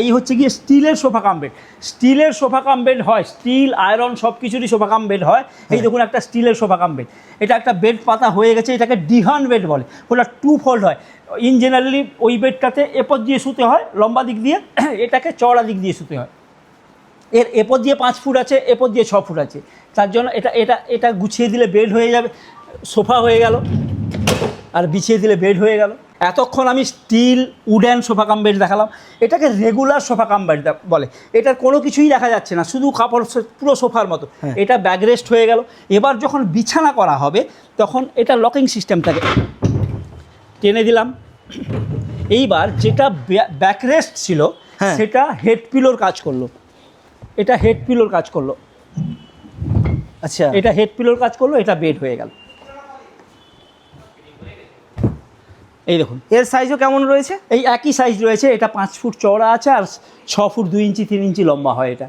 এই হচ্ছে গিয়ে স্টিলের সোফা কাম বেড। স্টিলের সোফা কাম বেড হয়, স্টিল আয়রন সব কিছুরই সোফা কাম বেড হয়। এই দেখুন একটা স্টিলের সোফা কাম বেড, এটা একটা বেড পাতা হয়ে গেছে, এটাকে ডিহান বেড বলে। ওটা 2 ফোল্ড হয়। ইন জেনারেলি ওই বেডটাতে এপর দিয়ে শুতে হয় লম্বা দিক দিয়ে, এটাকে চওড়া দিক দিয়ে শুতে হয়। এর এপর দিয়ে 5 ফুট আছে, এপর দিয়ে 6 ফুট আছে, তার জন্য এটা এটা এটা গুছিয়ে দিলে বেড হয়ে যাবে, সোফা হয়ে গেল, আর বিছিয়ে দিলে বেড হয়ে গেল। এতক্ষণ আমি steel wooden sofa cum bed দেখালাম, এটাকে রেগুলার সোফা কাম বেড বলে। এটার কোনো কিছুই দেখা যাচ্ছে না, শুধু কাপড়, পুরো সোফার মতো। এটা ব্যাক রেস্ট হয়ে গেল। এবার যখন বিছানা করা হবে তখন এটা লকিং সিস্টেম থাকে, টেনে দিলাম। এইবার যেটা ব্যাক রেস্ট ছিল সেটা হেড পিলোর কাজ করলো, এটা হেড পিলোর কাজ করলো। আচ্ছা, এটা হেড পিলোর কাজ করলো, এটা বেড হয়ে গেল। এই দেখুন এর সাইজও কেমন রয়েছে? এই একই সাইজ রয়েছে, এটা 5 ফুট চওড়া আছে আর 6 ফুট 2 ইঞ্চি 3 ইঞ্চি লম্বা হয় এটা।